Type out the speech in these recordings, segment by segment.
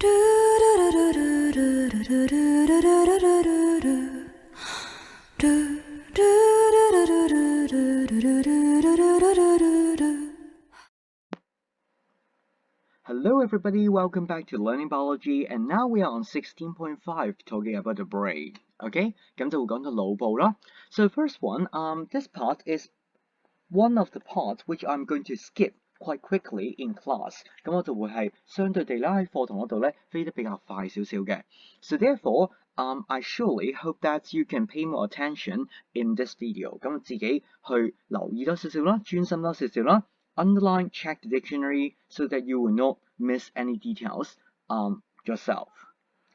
Hello everybody, welcome back to Learning Biology, and now we are on 16.5 talking about the brain. Okay, 咁就會講到腦部啦。So first one, this part is one of the parts which I'm going to skip quite quickly in class. 咁我就會係相對地啦喺課堂嗰度咧飛得比較快少少嘅。So therefore, I surely hope that you can pay more attention in this video. 咁自己去留意多少少啦，專心多少少啦。Underline, check the dictionary so that you will not miss any details yourself.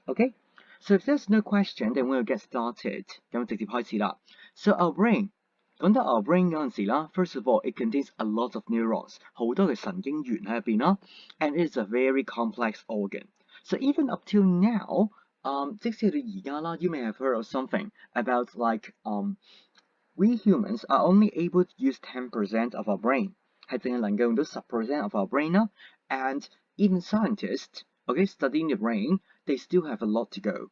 Okay? So if there's no question, then we'll get started. 咁直接開始啦。So our brain. 講到 our brain 嗰陣時啦 ，first of all, it contains a lot of neurons， 好多嘅神經元喺入邊啦 ，and it's a very complex organ. So even up till now, 即使到而家啦 ，you may have heard of something about like we humans are only able to use 10% of our brain， 係淨係能夠用到10% of our brain 啦 ，and even scientists, okay, studying the brain, they still have a lot to go.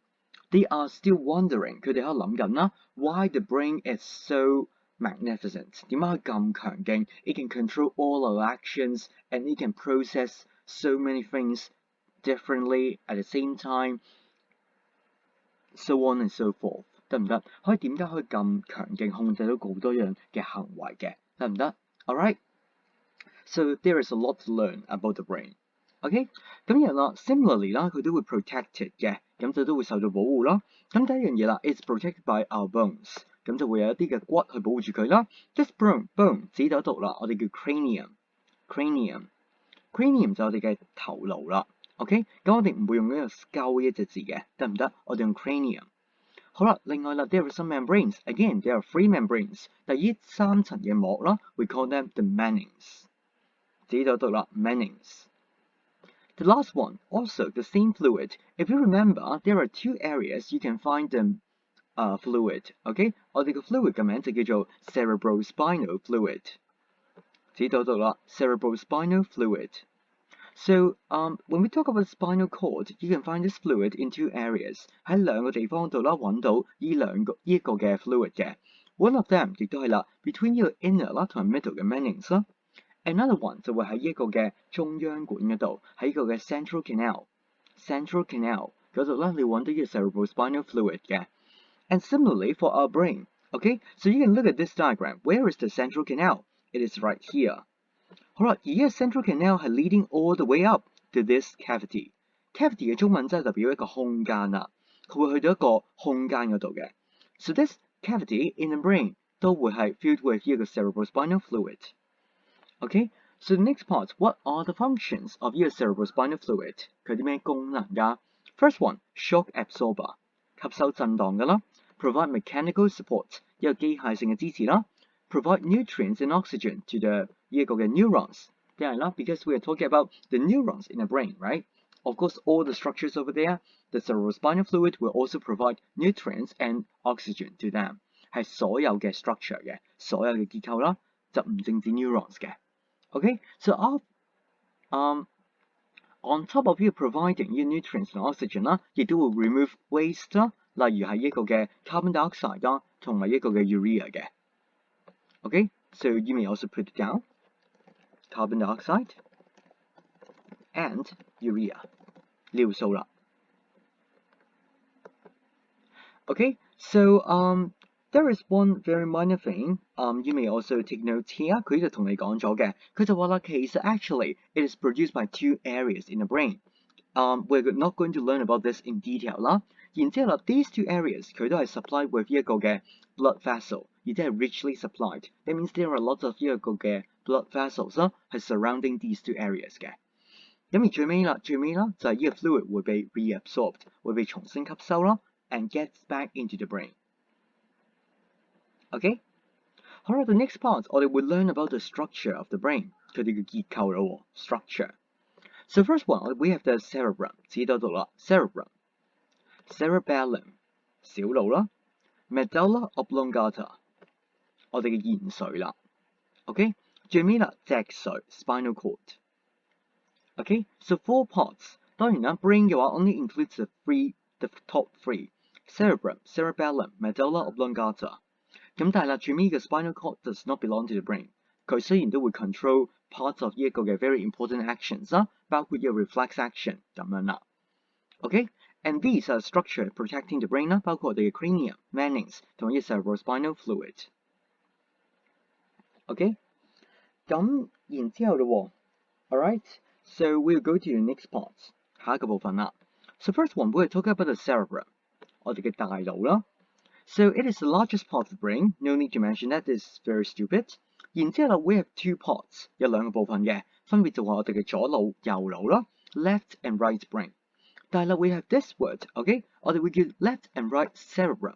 They are still wondering， 佢哋喺度諗緊啦 ，why the brain is so magnificent. 點解佢咁強勁 ？It can control all our actions and it can process so many things differently at the same time, so on and so forth. 得唔得？點解可以咁強勁控制到好多樣嘅行為嘅？得唔得 ？Alright. So there is a lot to learn about the brain. OK， 咁然啦 ，similarly 啦，佢都會 protected 嘅，咁就都會受到保護啦。咁第一樣嘢啦 ，it's protected by our bones， 咁就會有一啲嘅骨去保護住佢啦。This bone 指到度啦，我哋叫 cranium 就我哋嘅頭顱啦。OK， 咁我哋唔會用呢個 skull 一隻字嘅，得唔得？我哋用 cranium。好啦，另外啦 ，there are some membranes. Again, there are three membranes. 第3層嘅膜啦 ，we call them the manings。指到度啦 ，manings。The last one, also the same fluid. If you remember, there are two areas you can find the fluid. Okay, 我哋嘅 fluid 嘅名就叫做 cerebrospinal fluid. 指到度啦 cerebrospinal fluid. So, when we talk about spinal cord, you can find this fluid in two areas. 喺兩個地方度啦，揾到呢一個嘅 fluid 嘅。One of them 亦都係啦 ，between 呢個 inner 啦同埋 middle 嘅 manings 啦。Another one 就會喺一個嘅中央管嗰度，喺一個嘅 central canal 嗰度啦，你揾到呢個 cerebrospinal fluid 嘅。And similarly for our brain, okay? So you can look at this diagram. Where is the central canal? It is right here. 好啦，而家 central canal 係 leading all the way up to this cavity. Cavity 嘅中文真係代表一個空間啦，佢會去到一個空間嗰度嘅。So this cavity in the brain 都會係 filled with 呢個 cerebrospinal fluid。Okay, so the next part, what are the functions of your cerebrospinal fluid? 佢有啲咩功能㗎 ？First one, shock absorber， 吸收震盪㗎啦。Provide mechanical support， 一個機械性嘅支持啦。Provide nutrients and oxygen to the 呢一個嘅 neurons， 點解啦 ？Because we are talking about the neurons in the brain, right? Of course, all the structures over there, the cerebrospinal fluid will also provide nutrients and oxygen to them， 係所有嘅 structure 嘅，所有嘅結構啦，就唔淨止 neurons 嘅。Okay, so on top of you providing your nutrients and oxygen 啦，亦都會 remove waste 啦，例如係一個嘅 carbon dioxide 啦，同埋一個嘅 urea 嘅。Okay, so you may also put it down carbon dioxide and urea 尿素啦。Okay, so there is one very minor thing, you may also take notes here. 佢就同你講咗嘅，佢就話啦，其實 actually it is produced by two areas in the brain. We're not going to learn about this in detail 啦。然之後啦 ，these two areas 佢都係 supplied with 一個嘅 blood vessel， 而且係 richly supplied. That means there are lots of 一個嘅 blood vessels 啦，係 surrounding these two areas 嘅。咁而最尾啦就係呢個 fluid 會被 reabsorbed， 會被重新吸收啦 ，and gets back into the brain。Okay? 好啦 ，the next part 我哋會 learn about the structure of the brain， 佢哋嘅結構咯 ，structure。So first one we have the cerebrum， 指到度啦 ，cerebrum。Cerebellum 小腦啦 ，medulla oblongata 我哋嘅延髓啦 ，OK， 最尾啦脊髓 spinal cord。OK， so four parts 當然啦 ，brain 嘅話 only includes the top three cerebrum、cerebellum、medulla oblongata。咁但係啦，最尾嘅 spinal cord does not belong to the brain。佢雖然都會 control parts of 呢一個嘅 very important actions 啦，包括呢個 reflex action 咁樣啦。OK，and these are structure protecting the brain 啦，包括我哋嘅 cranium、meninx 同埋呢個 cerebrospinal fluid。OK， 咁然之後嘞喎 ，alright，so we'll go to the next part， 下一個部分啦。So first one we'll talk about the cerebrum， 我哋嘅大腦啦。So it is the largest part of the brain. No need to mention that. It's very stupid. 然之後啦 we have two parts， 有兩個部分嘅，分別就係我哋嘅左腦、右腦啦 ，left and right brain。但係啦 we have this word，OK， 我哋會叫 left and right cerebrum。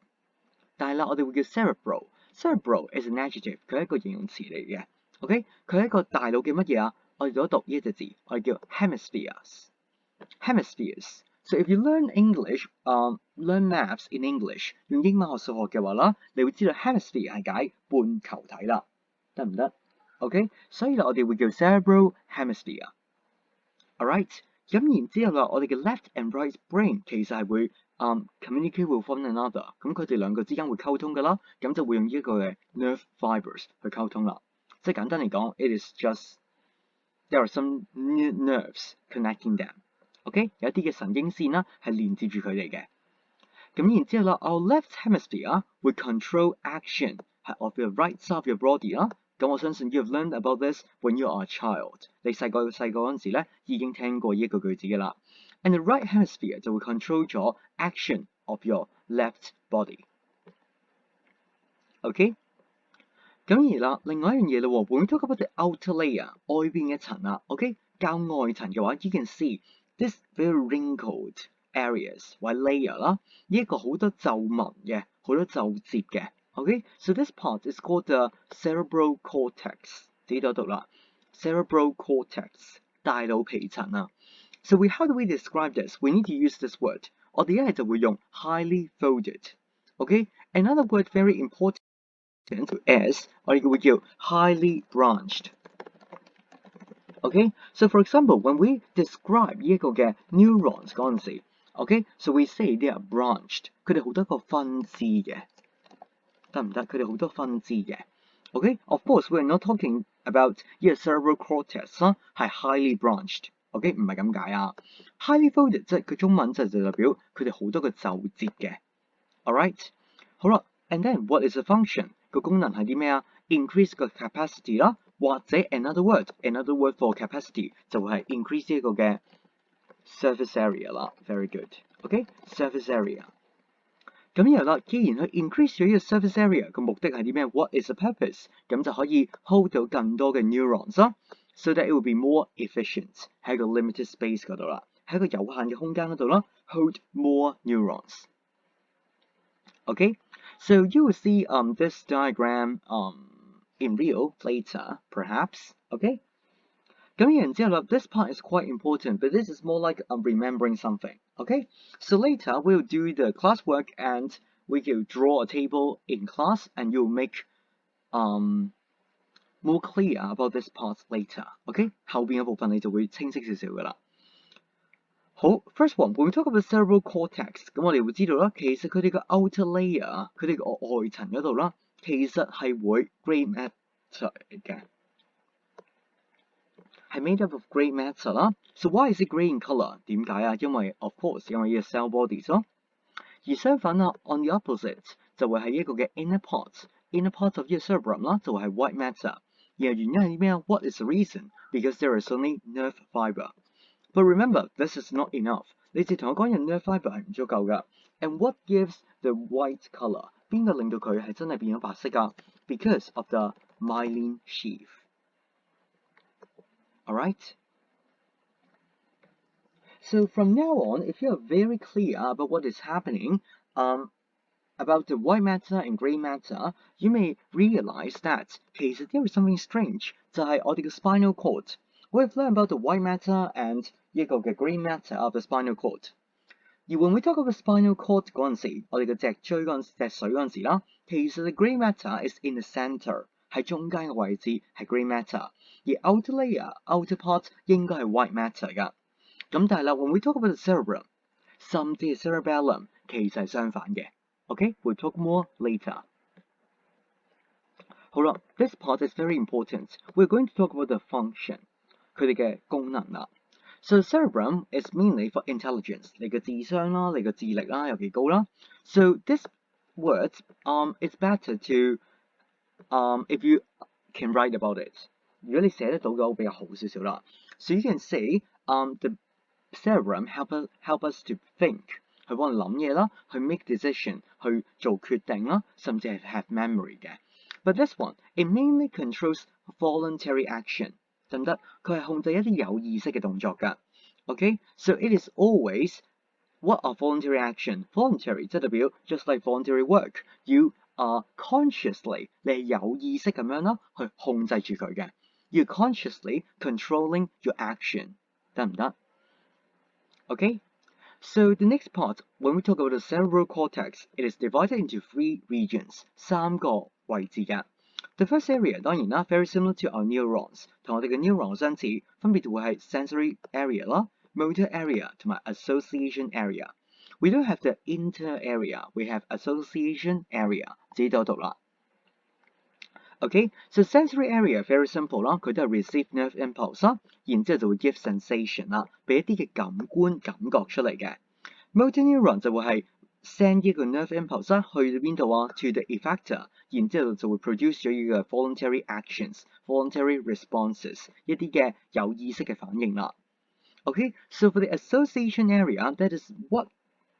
但係啦我哋會叫 cerebral。cerebral is an adjective， 佢係一個形容詞嚟嘅。OK， 佢係一個大腦嘅乜嘢啊？我哋讀呢一隻字，我哋叫 hemispheres。So if you learn English，learn maths in English， 用英文學數學嘅話啦，你會知道 hemisphere 係解半球體啦，得唔得 ？OK， 所以啦，我哋會叫 cerebral hemisphere。Alright， 咁然之後啦，我哋嘅 left and right brain 其實係會communicate with one another， 咁佢哋兩個之間會溝通㗎啦，咁就會用呢一個嘅 nerve fibers 去溝通啦。即係簡單嚟講 ，it is just there are some nerves connecting them。OK， 有一啲嘅神經線啦，係連接住佢哋嘅。咁然之後啦 ，our left hemisphere 會 control action 係 of the right side of your body 啦。咁我相信 you have learned about this when you are a child。你細個嗰陣時咧，已經聽過呢一個句子嘅啦。And the right hemisphere 就會 control 咗 action of your left body。OK， 咁而啦，另外一樣嘢嘞喎 ，when we talk about the outer layer 外邊嘅層啦 ，OK， 較外層嘅話 ，you can see this very wrinkled areas 或 layer 啦，呢一個好多皺紋嘅，好多皺褶嘅。OK，so this part is called the cerebral cortex， 自己讀啦 ，cerebral cortex 大腦皮層啊。So how do we describe this? We need to use this word。我哋一係就會用 highly folded。OK，another word very important is 我哋會叫 highly branched。Okay, so for example, when we describe 呢一個嘅 neurons 嗰陣時 ，OK，so we say they are branched， 佢哋好多個分支嘅，得唔得？佢哋好多分支嘅 ，OK，of course we are not talking about 呢個 cerebral cortex 啦，係 highly branched，OK， 唔係咁解啊 ，highly folded 即係佢中文就代表佢哋好多個皺褶嘅 ，alright， 好啦 ，and then what is the function？ 個功能係啲咩啊 ？increase 個 capacity 啦。或者 another word for capacity 就會係 increase 呢個嘅 surface area 啦 ，very good，OK，surface area。咁然後啦，既然佢 increase 咗呢個 surface area 個目的係啲咩 ？What is the purpose？ 咁就可以 hold 到更多嘅 neurons 啦 ，so that it will be more efficient 喺個 limited space 嗰度啦，喺個有限嘅空間嗰度啦 ，hold more neurons。OK，so you will see this diagram in real later, perhaps, okay? 咁然之後啦 this part is quite important, but this is more like remembering something, okay? So later we'll do the classwork and we will draw a table in class and you'll make more clear about this part later, okay? 後邊嘅部分你就會清晰少少㗎啦。好 ，first one， when we talk about cerebral cortex， 咁我哋會知道啦，其實佢哋個 outer layer， 佢哋個外層嗰度啦。其實係會 grey matter 嚟嘅，係 made up of grey matter 啦。So why is it grey in colour？ 點解啊？因為 of course 因為呢個 cell bodies 咯。而相反啦 ，on the opposite 就會係一個嘅 inner part of 呢個 cerebrum 啦，就會係 white matter。而原因係啲咩啊 ？What is the reason？ Because there is only nerve fibre。But remember, this is not enough。你直同我講有 nerve fibre 係唔足夠㗎。And what gives the white colour？邊個令到佢係真係變咗白色㗎 ？Because of the myelin sheath. Alright? So from now on, if you are very clear about what is happening, about the white matter and grey matter, you may realize that 其實 there is something strange， 就係我哋嘅 spinal cord. We've learned about the white matter and 一個嘅 grey matter of the spinal cord. 而 when we talk about spinal cord 嗰陣時，我哋嘅脊椎嗰陣時、脊髓嗰陣時啦，其實 the grey matter is in the centre， 喺中間嘅位置係 grey matter， 而 outer layer、outer part 應該係 white matter 㗎。咁但係啦 ，when we talk about the cerebrum， 甚至係 cerebellum， 其實係相反嘅。OK， we'll talk more later。好啦 ，this part is very important. We're going to talk about the function， 佢哋嘅功能啦。So cerebrum is mainly for intelligence， 你嘅智商啦，你嘅智力啦有幾高啦。So this word it's better to if you can write about it。如果你寫得到嘅話，會比較好少少啦。So you can say the cerebrum help us to think， 去幫你諗嘢啦，去 make decision， 去做決定啦，甚至係 have memory 嘅。But this one it mainly controls voluntary action。得唔得？佢係控制一啲有意識嘅動作㗎。Okay， so it is always what are voluntary action？ Voluntary 即係代表 just like voluntary work， you are consciously 你係有意識咁樣啦，去控制住佢嘅。You consciously controlling your action， 得唔得 ？Okay， so the next part when we talk about the cerebral cortex, it is divided into 3 regions， 3個位置㗎。The first area 當然啦 ，very similar to our neurons， 同我哋嘅 neuron 相似，分別會係 sensory area 啦、motor area 同埋 association area。We don't have the inter area， we have association area， 自己都讀啦。Okay， so sensory area very simple 啦，佢都係 receive nerve impulse 啦，然之後就會 give sensation 啦，俾一啲嘅感官感覺出嚟嘅。Motor neuron 就會係send 呢個 nerve impulse 啦，去到邊度啊 ？to the effector， 然之後就會 produce 咗呢個 voluntary actions、voluntary responses， 一啲嘅有意識嘅反應啦。Okay， so for the association area, that is what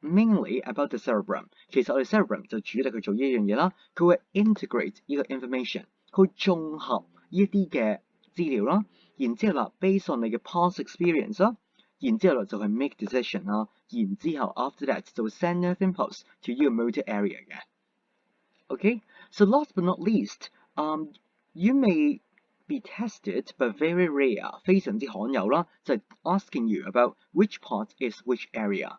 mainly about the cerebrum。其實我哋 cerebrum 就主力去做呢一樣嘢啦，佢會 integrate 呢個 information， 佢會綜合呢一啲嘅資料啦，然之後啦 based on 你嘅 past experience 啦。然之後就係 make decision 啦，然之後 after that 就會 send nerve impulse to your motor area 嘅。Okay， so last but not least， you may be tested but very rare， 非常之罕有啦，就係 asking you about which part is which area。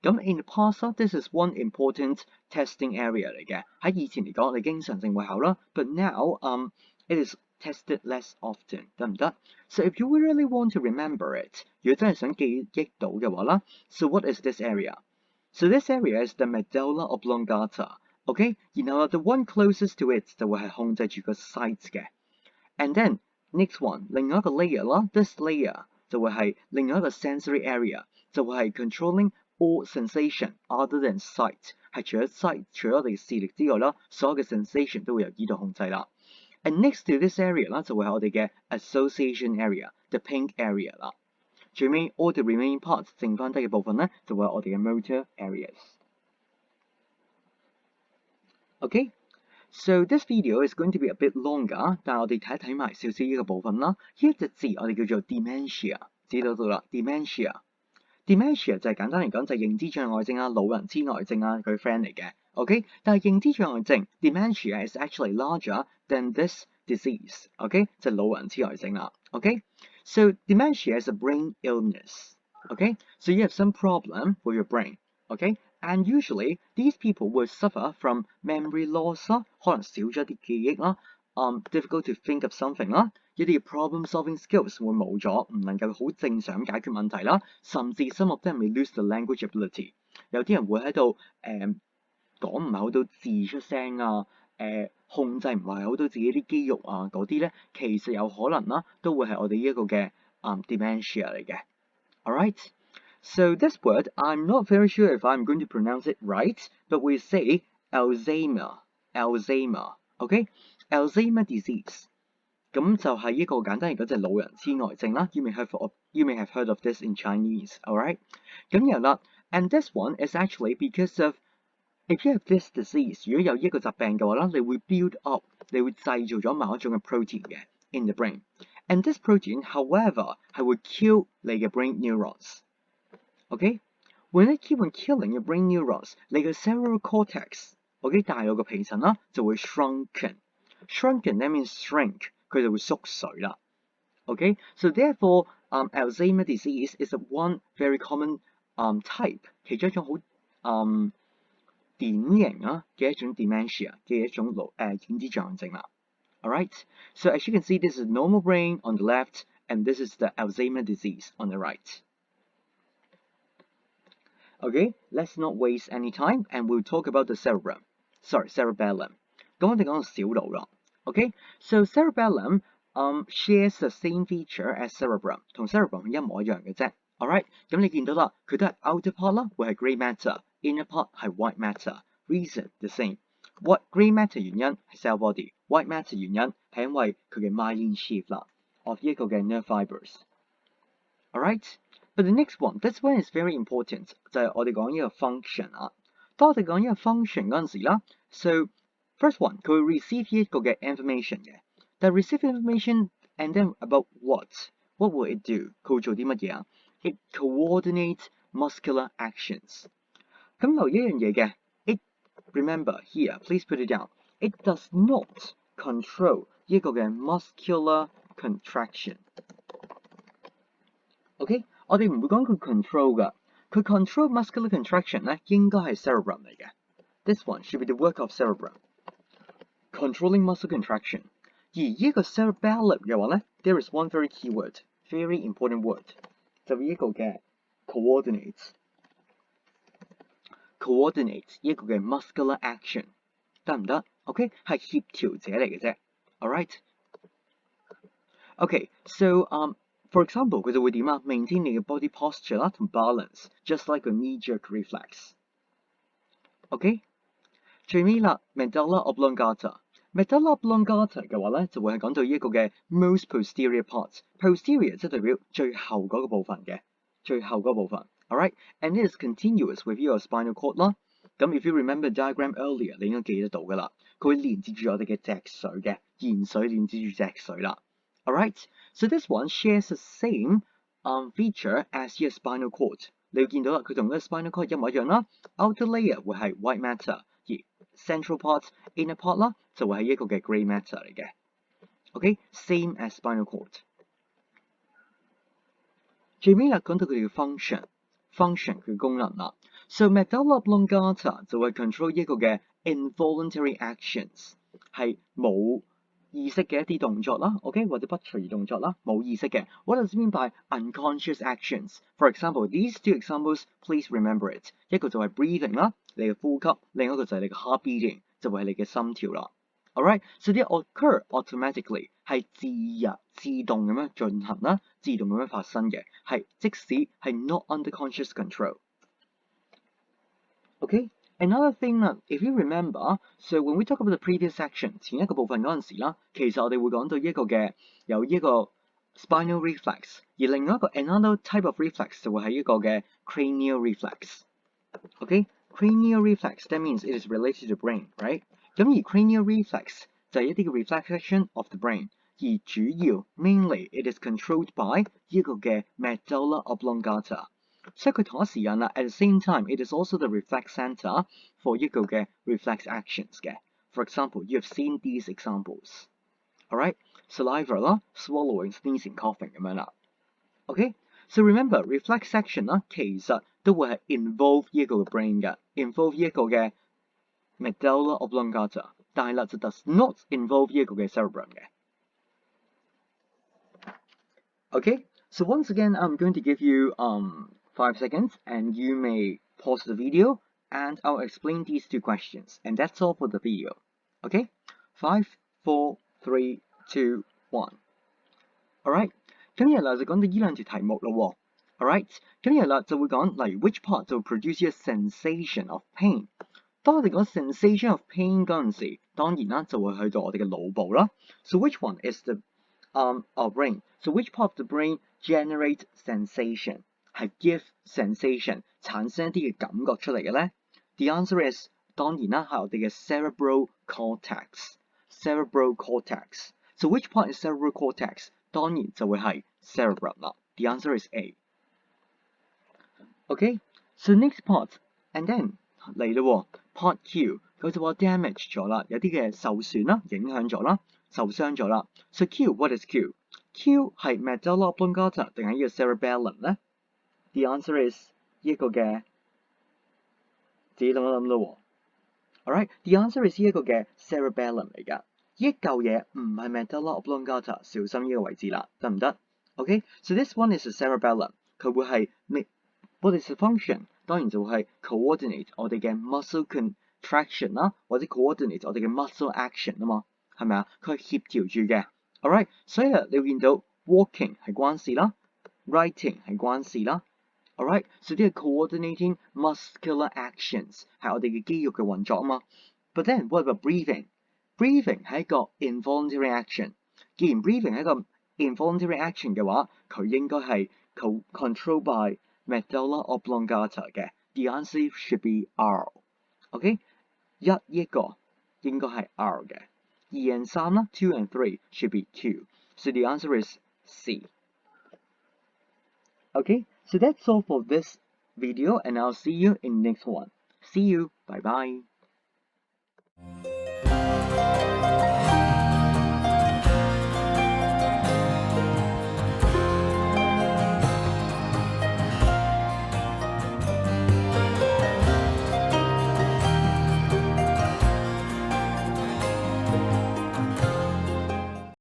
咁 in the past this is one important testing area 嚟嘅，喺以前嚟講，你經常性會考啦 ，but now it is tested less often， 得唔得 ？So if you really want to remember it， 如果真係想記憶到嘅話啦 ，so what is this area？ So this area is the medulla oblongata，OK？ 然後 the one closest to it 就會係控制住個 sides 嘅。And then next one， 另外一個 layer 啦 ，this layer 就會係另外一個 sensory area， 就會係 controlling all sensation other than sight， 係除咗 sight， 除咗我哋嘅視力之外啦，所有嘅 sensation 都會由呢度控制啦。And next to this area 啦，就會係我哋嘅 association area，the pink area 啦。最尾 all the remaining parts 剩翻低嘅部分咧，就會係我哋嘅 motor areas。Okay， so this video is going to be a bit longer， 但係我哋睇一睇埋少少呢個部分啦。呢一隻字我哋叫做 dementia， 知道到啦 dementia。Dementia 就係簡單嚟講就係認知障礙症啊、老人痴呆症啊佢 friend 嚟嘅 ，OK？ 但係認知障礙症 dementia is actually larger than this disease，OK？ 就係老人痴呆症啦 ，OK？So dementia is a brain illness，OK？So you have some problem with your brain，OK？And usually these people will suffer from memory loss 啦，可能少咗啲記憶啦，difficult to think of something 啦。一啲 problem-solving skills 會冇咗，唔能夠好正常解決問題啦，甚至 some of them may lose the language ability。有啲人會喺度講唔係好到字出聲啊，控制唔係好到自己啲肌肉啊嗰啲咧，其實有可能啦，都會係我哋呢一個嘅dementia 嚟嘅。Alright， so this word I'm not very sure if I'm going to pronounce it right, but we say Alzheimer，OK？Alzheimer disease。咁就係一個簡單嚟講就係老人痴呆症啦。You may have heard of this in Chinese, alright？ 咁然後啦 ，and this one is actually because of if you have this disease， 如果有一個疾病嘅話啦，你會 build up， 你會製造咗某一種嘅 protein 嘅 in the brain。And this protein, however， 係會 kill 你嘅 brain neurons。OK？When it keep on killing your brain neurons， 你嘅 cerebral cortex，OK？ 大腦嘅皮層啦就會 shrunken。Shrunken that means shrink。佢就會縮水啦。Okay， so therefore, Alzheimer disease is one very common type， 其中一種好典型嘅一種 dementia 嘅一種認知障礙症啦。Alright， so as you can see, this is normal brain on the left, and this is the Alzheimer disease on the right。Okay, let's not waste any time, and we'll talk about the cerebellum. Cerebellum. 咁我哋講到小腦啦。Okay, so cerebellum shares the same feature as cerebrum， 同 cerebrum 一模一樣嘅啫。Alright， 咁你見到啦，佢都係 outer part 啦，會係 grey matter，inner part 係 white matter。Reason the same。What grey matter 原因係 cell body，white matter 原因係因為佢嘅 myelin sheath 啦 ，of 一個嘅 nerve fibers。Alright。But the next one, this one is very important， 就係我哋講呢個 function 啊。當我哋講呢個 function 嗰陣時啦 ，so first one 佢會 receive 一個嘅 information 嘅，但 receive information and then about what will it do？ 佢會做啲乜嘢啊 ？It coordinates muscular actions。咁留意一樣嘢嘅 ，it remember here please put it down。It does not control 一個嘅 muscular contraction。OK？ 我哋唔會講佢 control 㗎，佢 control muscular contraction 咧應該係 cerebrum 嚟嘅。This one should be the work of cerebrum，controlling muscle contraction。而呢個 cerebellum 嘅話咧 ，there is one very key word，very important word， 就係呢個嘅 coordinates 呢個嘅 muscular action， 得唔得 ？OK， 係協調者嚟嘅啫。Alright。OK，so for example 佢就會點啊 ？maintain 你嘅 body posture 啦同 balance，just like a knee jerk reflex。OK， 最尾啦 medulla oblongata。medulla oblongata 嘅話咧就會係講到一個嘅 most posterior part。posterior 即係代表最後嗰個部分嘅，最後嗰個部分。Alright，and it is continuous with your spinal cord 啦。咁 if you remember diagram earlier， 你應該記得到㗎啦。佢會連接住我哋嘅脊髓嘅，延髓連接住脊髓啦。Alright， so this one shares the same feature as your spinal cord。你會見到啦，佢同嗰個 spinal cord 一模一樣啦。Outer layer 會係 white matter， 而 central part、inner part 啦就會係一個嘅 grey matter 嚟嘅。OK，same as spinal cord。最尾啦，講到佢哋嘅 function 佢嘅功能啦。So medulla oblongata 就會 control 一個嘅 involuntary actions， 係冇意識嘅一啲動作啦 ，OK 或者不隨意動作啦，冇意識嘅。What does it mean by unconscious actions? For example, these two examples, please remember it。一個就係 breathing 啦，你嘅呼吸；另一個就係你嘅 heart beating， 就會係你嘅心跳啦。Alright, so they occur automatically， 係自動咁樣進行啦，自動咁樣發生嘅，係即使係 not under conscious control。OK。Another thing 啦 if you remember, so when we talk about the previous section 前一個部分嗰陣時啦，其實我哋會講到一個嘅有一個 spinal reflex， 而另外一個 another type of reflex 就會係一個嘅 cranial reflex。OK，cranial reflex that means it is related to the brain, right？ 咁而 cranial reflex 就係一啲嘅 reflection of the brain， 而主要 mainly it is controlled by 一個嘅 medulla oblongata。所以佢同一時間啦 ，at the same time it is also the reflex center for 一個嘅 reflex actions 嘅。For example, you have seen these examples. Alright, saliva 啦 ，swallowing, sneezing, coughing 咁樣啦。OK，so remember reflex action 啦，其實都會係 involve 呢一個嘅 brain 嘅 ，involve 呢一個嘅 medulla oblongata， 但係啦就 does not involve 呢一個嘅 cerebrum 嘅。OK，so once again I'm going to give you 5 seconds and you may pause the video and I'll explain these two questions and that's all for the video. Okay? 5, 4, 3, 2, 1. Alright? 咁然後就講到呢兩條題目咯。Alright? 咁然後就會講例如 which part 就 produce a sensation of pain。當我哋講 sensation of pain 嗰陣時，當然啦就會去到我哋嘅腦部啦。So which one is the our brain? So which part of the brain generate sensation？係 give sensation 產生一啲嘅感覺出嚟嘅咧 ？The answer is 當然啦，係我哋嘅 cerebral cortex。cerebral cortex。So which part is cerebral cortex？ 當然就會係 cerebrum 啦。The answer is A。OK，so next part，and then 嚟咯 ，part Q 佢就話 damage 咗啦，有啲嘅受損啦，影響咗啦，受傷咗啦。So Q，what is Q？Q 係 medulla oblongata 定係呢個 cerebellum 咧？ The answer is 呢一個嘅，自己諗一諗咯。Alright, the answer is 呢一個嘅 cerebellum 嚟㗎。呢一嚿嘢唔係 medulla oblongata， 小心呢個位置啦，得唔得 ？OK，so this one is a cerebellum， 佢會係 What is the function？ 當然就係 coordinate 我哋嘅 muscle contraction 啦，或者 coordinate 我哋嘅 muscle action 啊嘛，係咪啊？佢係協調住嘅。Alright， 所以啊，你會見到 walking 係關事啦 ，writing 係關事啦。Alright， so 啲係 coordinating muscular actions 係我哋嘅肌肉嘅運作啊嘛。But then what about breathing？Breathing 係一個 involuntary action。既然 breathing 係一個 involuntary action 嘅話，佢應該係 controlled by medulla oblongata 嘅。The answer should be R。OK， 一個應該係 R 嘅。2 and 3啦 ，2 and 3 should be Q。So the answer is C。Okay, so that's all for this video and I'll see you in the next one. See you. Bye bye.